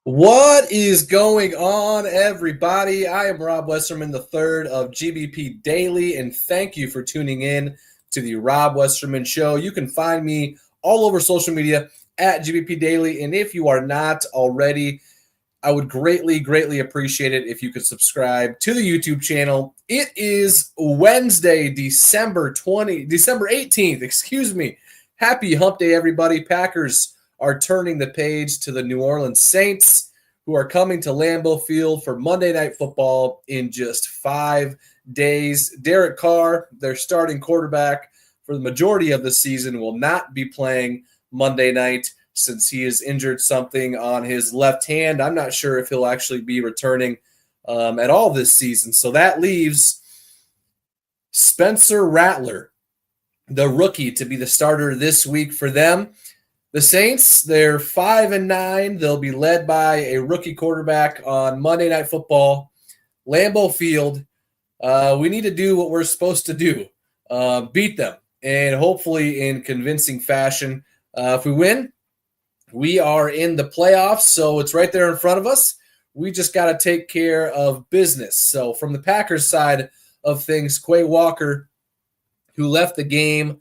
What is going on, everybody? I am Rob Westerman, the third of GBP Daily, and thank you for tuning in to the Rob Westerman Show. You can find me all over social media at GBP Daily, and if you are not already, I would greatly appreciate it if you could subscribe to the YouTube channel. It is Wednesday, December 18th, excuse me. Happy hump day, everybody. Packers are turning the page to the New Orleans Saints, who are coming to Lambeau Field for Monday Night Football in just 5 days. Derek Carr, their starting quarterback for the majority of the season, will not be playing Monday night since he has injured something on his left hand. I'm not sure if he'll actually be returning at all this season. So that leaves Spencer Rattler, the rookie, to be the starter this week for them. The Saints, they're 5-9. They'll be led by a rookie quarterback on Monday Night Football, Lambeau Field. We need to do what we're supposed to do, beat them, and hopefully in convincing fashion. If we win, we are in the playoffs, so it's right there in front of us. We just got to take care of business. So from the Packers side of things, Quay Walker, who left the game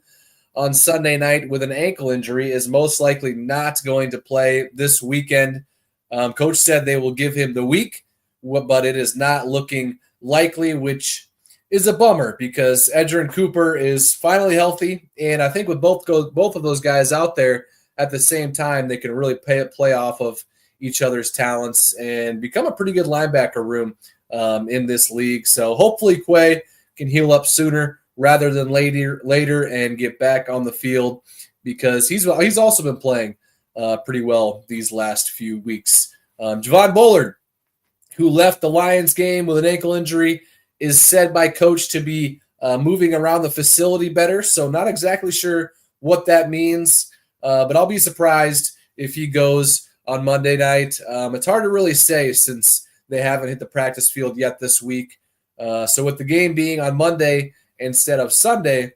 on Sunday night with an ankle injury, is most likely not going to play this weekend. Coach said they will give him the week, but it is not looking likely, which is a bummer because Edgerrin Cooper is finally healthy, and I think with both of those guys out there at the same time, they can really play off of each other's talents and become a pretty good linebacker room in this league. So hopefully Quay can heal up sooner rather than later and get back on the field, because he's also been playing pretty well these last few weeks. Javon Bullard, who left the Lions game with an ankle injury, is said by coach to be moving around the facility better. So not exactly sure what that means, but I'll be surprised if he goes on Monday night. It's hard to really say since they haven't hit the practice field yet this week. So with the game being on Monday instead of Sunday,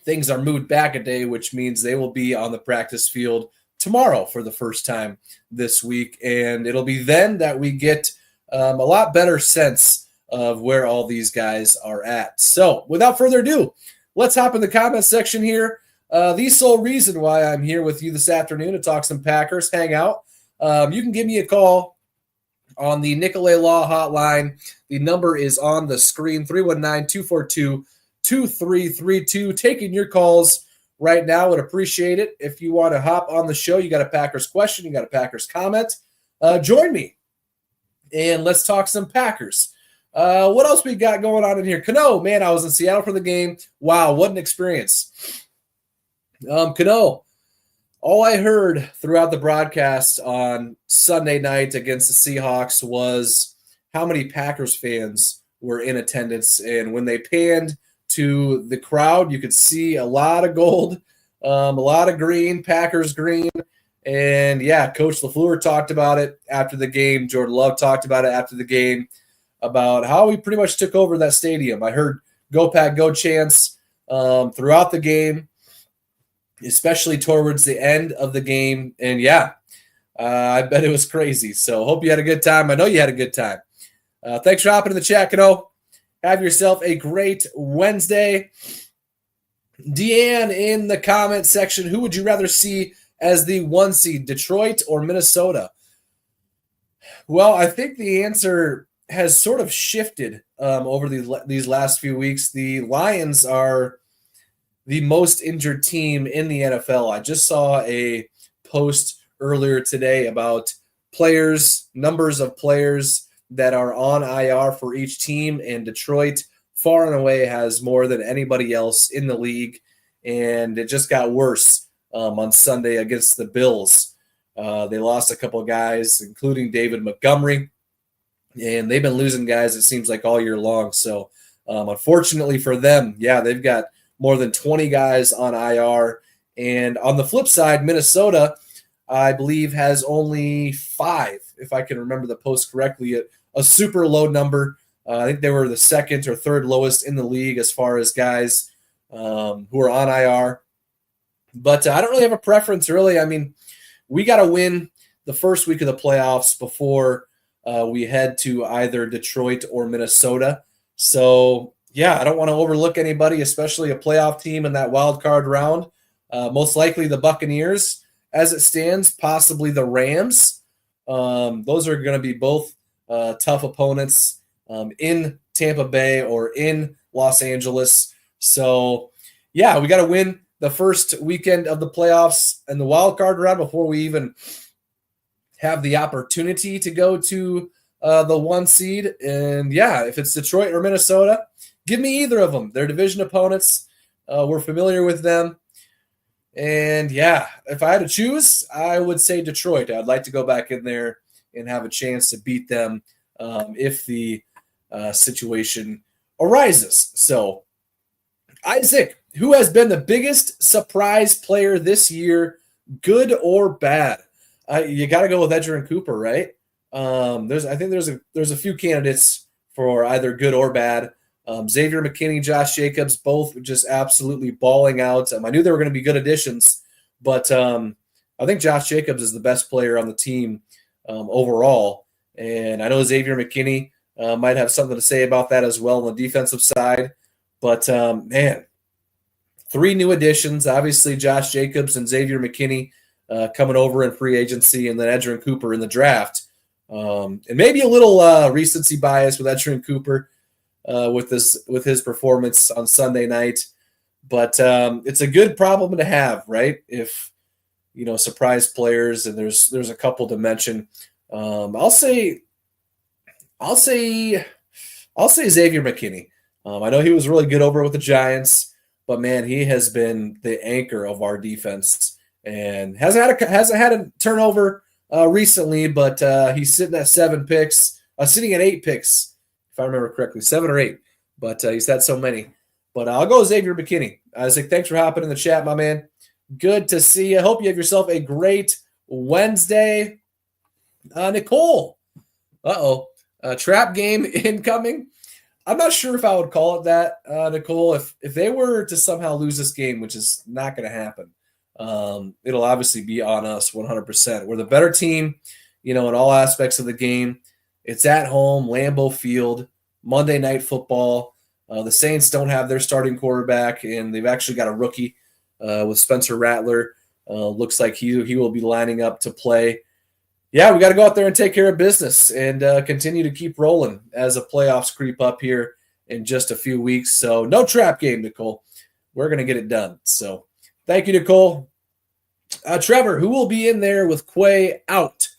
things are moved back a day, which means they will be on the practice field tomorrow for the first time this week. And it'll be then that we get a lot better sense of where all these guys are at. So without further ado, let's hop in the comment section here. The sole reason why I'm here with you this afternoon to talk some Packers, hang out. You can give me a call on the Nicolet Law hotline. The number is on the screen, 319-242-2332. Taking your calls right now, would appreciate it. If you want to hop on the show, you got a Packers question, you got a Packers comment, join me, and let's talk some Packers. What else we got going on in here? Cano, man, I was in Seattle for the game. Wow, what an experience. Cano, all I heard throughout the broadcast on Sunday night against the Seahawks was how many Packers fans were in attendance. And when they panned to the crowd, you could see a lot of gold, a lot of green, Packers green. And yeah, Coach LaFleur talked about it after the game. Jordan Love talked about it after the game, about how we pretty much took over that stadium. I heard "Go Pack, Go" chants throughout the game, especially towards the end of the game. And yeah, I bet it was crazy. So hope you had a good time. I know you had a good time. Thanks for hopping in the chat, Cano. Have yourself a great Wednesday. Deanne in the comment section, who would you rather see as the 1 seed, Detroit or Minnesota? Well, I think the answer has sort of shifted over these last few weeks. The Lions are the most injured team in the NFL. I just saw a post earlier today about numbers of players that are on IR for each team, and Detroit far and away has more than anybody else in the league, and it just got worse on Sunday against the Bills. They lost a couple of guys, including David Montgomery, and they've been losing guys, it seems like, all year long. So unfortunately for them, yeah, they've got more than 20 guys on IR. And on the flip side, Minnesota, I believe, has only 5, if I can remember the post correctly, a super low number. I think they were the second or third lowest in the league as far as guys who are on IR. But I don't really have a preference, really. I mean, we got to win the first week of the playoffs before we head to either Detroit or Minnesota. So, yeah, I don't want to overlook anybody, especially a playoff team in that wild card round. Most likely the Buccaneers as it stands, possibly the Rams. Those are going to be both tough opponents in Tampa Bay or in Los Angeles. So, yeah, we got to win the first weekend of the playoffs and the wild card round before we even have the opportunity to go to the 1 seed. And, yeah, if it's Detroit or Minnesota, give me either of them. They're division opponents. We're familiar with them. And, yeah, if I had to choose, I would say Detroit. I'd like to go back in there and have a chance to beat them if the situation arises. So, Isaac, who has been the biggest surprise player this year, good or bad? You got to go with Edgerrin Cooper, right? I think there's a few candidates for either good or bad. Xavier McKinney, Josh Jacobs, both just absolutely balling out. I knew they were going to be good additions, but I think Josh Jacobs is the best player on the team overall. And I know Xavier McKinney might have something to say about that as well on the defensive side. But, man, 3 new additions. Obviously, Josh Jacobs and Xavier McKinney coming over in free agency, and then Edgerrin Cooper in the draft. And maybe a little recency bias with Edgerrin Cooper with his performance on Sunday night. But it's a good problem to have, right? If, surprise players, and there's a couple to mention. I'll say Xavier McKinney. I know he was really good over with the Giants, but man, he has been the anchor of our defense and hasn't had a turnover recently, but he's sitting at 7 picks, sitting at 8 picks, if I remember correctly, 7 or 8, but he's had so many. But I'll go Xavier McKinney. Isaac, thanks for hopping in the chat, my man. Good to see you. Hope you have yourself a great Wednesday. Nicole, trap game incoming. I'm not sure if I would call it that, Nicole. If they were to somehow lose this game, which is not going to happen, it'll obviously be on us 100%. We're the better team, in all aspects of the game. It's at home, Lambeau Field, Monday Night Football. The Saints don't have their starting quarterback, and they've actually got a rookie with Spencer Rattler. Looks like he will be lining up to play. Yeah, we got to go out there and take care of business and continue to keep rolling as the playoffs creep up here in just a few weeks. So no trap game, Nicole. We're going to get it done. So thank you, Nicole. Trevor, who will be in there with Quay out?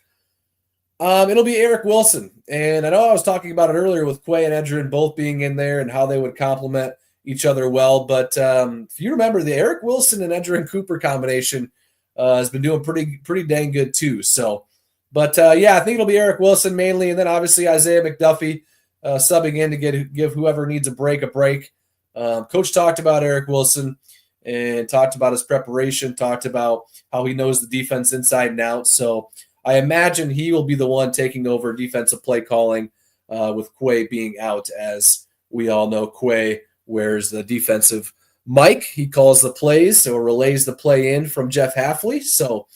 It'll be Eric Wilson. And I know I was talking about it earlier with Quay and Edgerrin both being in there and how they would complement each other well. But if you remember, the Eric Wilson and Edgerrin Cooper combination has been doing pretty dang good too. So, but yeah, I think it'll be Eric Wilson mainly, and then obviously Isaiah McDuffie subbing in to give whoever needs a break. Coach talked about Eric Wilson and talked about his preparation, talked about how he knows the defense inside and out. So I imagine he will be the one taking over defensive play calling with Quay being out. As we all know, Quay wears the defensive mic. He calls the plays or relays the play in from Jeff Hafley. So,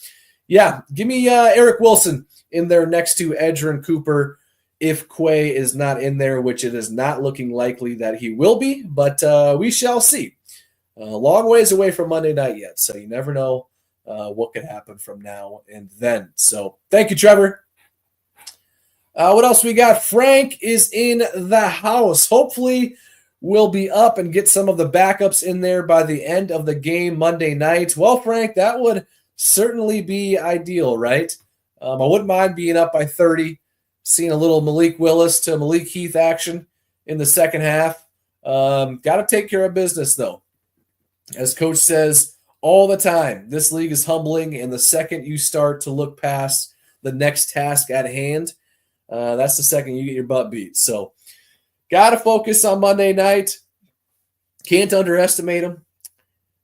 yeah, give me Eric Wilson in there next to Edgerrin Cooper if Quay is not in there, which it is not looking likely that he will be, but we shall see. A long ways away from Monday night yet, so you never know what could happen from now and then. So thank you, Trevor. What else we got? Frank is in the house. Hopefully we'll be up and get some of the backups in there by the end of the game Monday night. Well, Frank, that would certainly be ideal, right? I wouldn't mind being up by 30, seeing a little Malik Willis to Malik Heath action in the second half. Got to take care of business, though. As Coach says all the time, this league is humbling, and the second you start to look past the next task at hand, that's the second you get your butt beat. So got to focus on Monday night. Can't underestimate them.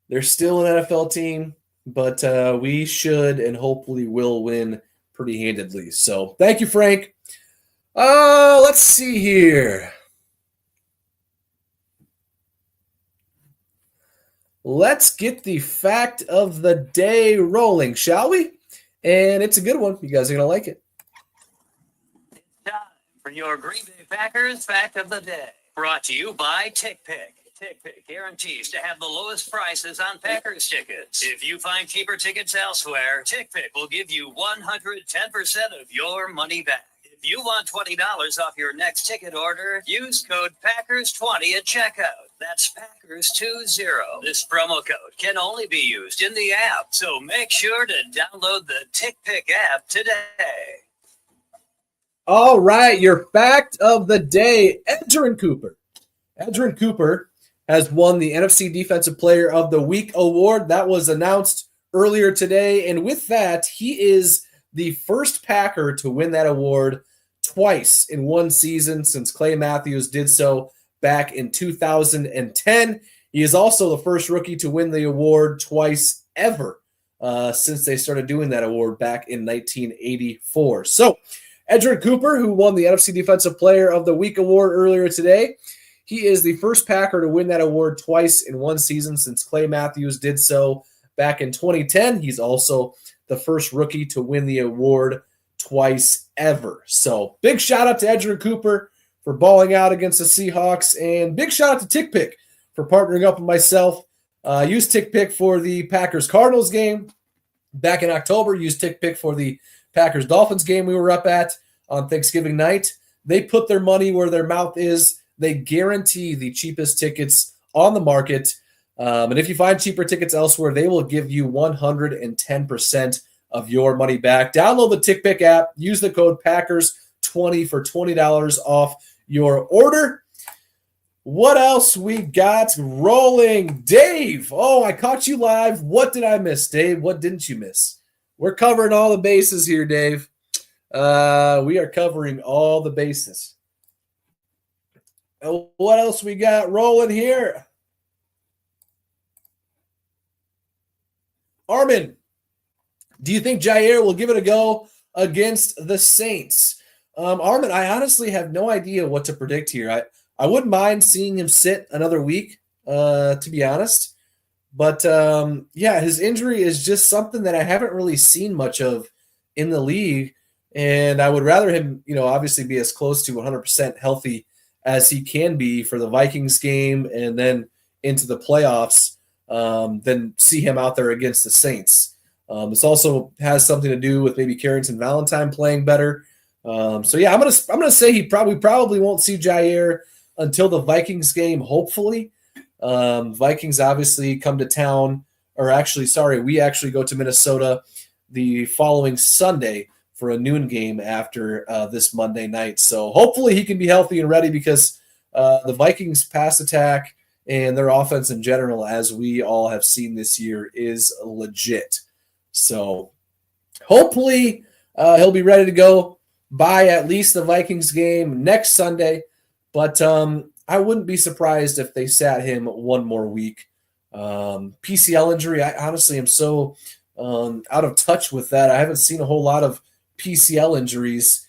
They're still an NFL team, but we should and hopefully will win pretty handedly. So thank you, Frank. Let's see here. Let's get the fact of the day rolling, shall we? and it's a good one. You guys are going to like it. Time for your Green Bay Packers Fact of the Day. Brought to you by TickPick. TickPick guarantees to have the lowest prices on Packers tickets. If you find cheaper tickets elsewhere, TickPick will give you 110% of your money back. If you want $20 off your next ticket order, use code Packers20 at checkout. That's Packers20. This promo code can only be used in the app, so make sure to download the TickPick app today. All right, your fact of the day, Edgerrin Cooper. Edgerrin Cooper has won the NFC Defensive Player of the Week award. That was announced earlier today, and with that, he is the first Packer to win that award twice in one season since Clay Matthews did so back in 2010. He is also the first rookie to win the award twice ever since they started doing that award back in 1984. So, Edgerrin Cooper, who won the NFC Defensive Player of the Week award earlier today, he is the first Packer to win that award twice in one season since Clay Matthews did so back in 2010. He's also the first rookie to win the award twice ever. So big shout out to Edgerrin Cooper for balling out against the Seahawks, and big shout out to TickPick for partnering up with myself. Use TickPick for the Packers-Cardinals game back in October. Use TickPick for the Packers-Dolphins game we were up at on Thanksgiving night. They put their money where their mouth is. They guarantee the cheapest tickets on the market. And if you find cheaper tickets elsewhere, they will give you 110% of your money back. Download the TickPick app. Use the code Packers20 for $20 off your order. What else we got rolling? Dave, I caught you live. What did I miss, Dave? What didn't you miss? We're covering all the bases here, Dave. We are covering all the bases. What else we got rolling here? Armin, do you think Jair will give it a go against the Saints? Armin, I honestly have no idea what to predict here. I wouldn't mind seeing him sit another week, to be honest. But, his injury is just something that I haven't really seen much of in the league. And I would rather him, obviously be as close to 100% healthy as he can be for the Vikings game and then into the playoffs than see him out there against the Saints. This also has something to do with maybe Carrington Valentine playing better. I'm gonna say he probably won't see Jair until the Vikings game, hopefully. Vikings obviously come to town, we actually go to Minnesota the following Sunday for a noon game after this Monday night. So hopefully he can be healthy and ready because the Vikings pass attack and their offense in general, as we all have seen this year, is legit. So hopefully he'll be ready to go by at least the Vikings game next Sunday. But I wouldn't be surprised if they sat him one more week. PCL injury, I honestly am so out of touch with that. I haven't seen a whole lot of PCL injuries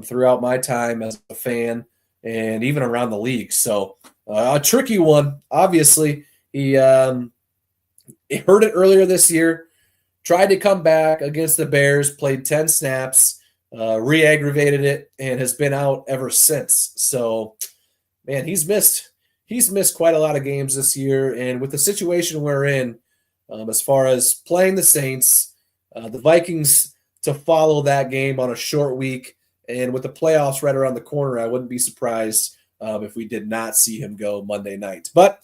throughout my time as a fan and even around the league. So a tricky one, obviously. He hurt it earlier this year, tried to come back against the Bears, played 10 snaps, re-aggravated it, and has been out ever since. So, man, he's missed quite a lot of games this year. And with the situation we're in, as far as playing the Saints, the Vikings to follow that game on a short week, and with the playoffs right around the corner, I wouldn't be surprised if we did not see him go Monday night. But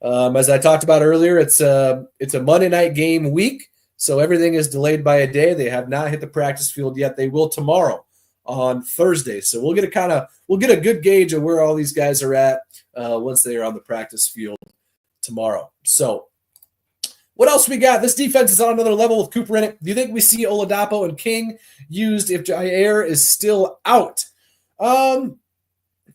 as I talked about earlier, it's a Monday night game week, so everything is delayed by a day. They have not hit the practice field yet. They will tomorrow on Thursday. So we'll get a good gauge of where all these guys are at once they are on the practice field tomorrow. So what else we got? This defense is on another level with Cooper in it. Do you think we see Oladapo and King used if Jair is still out? I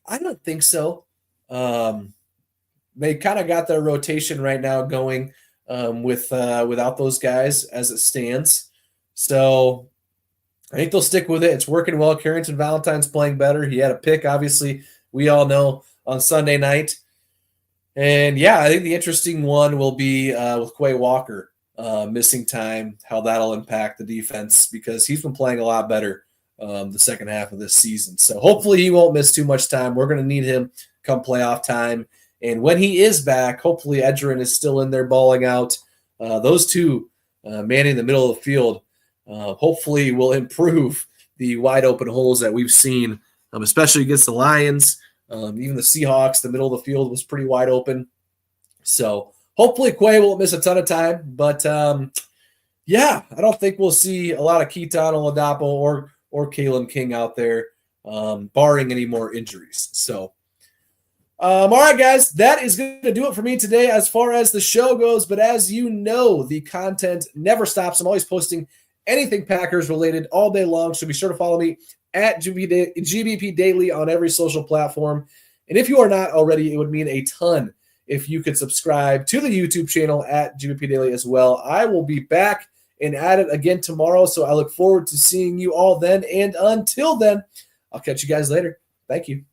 don't think so. They kind of got their rotation right now going without those guys as it stands. So I think they'll stick with it. It's working well. Carrington Valentine's playing better. He had a pick, obviously, we all know, on Sunday night. And, I think the interesting one will be with Quay Walker. missing time, how that'll impact the defense, because he's been playing a lot better the second half of this season. So hopefully he won't miss too much time. We're going to need him come playoff time. And when he is back, hopefully Edgerrin is still in there balling out. Those two manning the middle of the field hopefully will improve the wide open holes that we've seen, especially against the Lions. Even the Seahawks, the middle of the field was pretty wide open. So hopefully Quay won't miss a ton of time. But, yeah, I don't think we'll see a lot of Keaton Oladapo or Kalen King out there, barring any more injuries. So, all right, guys, that is going to do it for me today as far as the show goes. But as you know, the content never stops. I'm always posting anything Packers related all day long. So be sure to follow me at GBP Daily on every social platform. And if you are not already, it would mean a ton if you could subscribe to the YouTube channel at GBP Daily as well. I will be back and at it again tomorrow. So I look forward to seeing you all then. And until then, I'll catch you guys later. Thank you.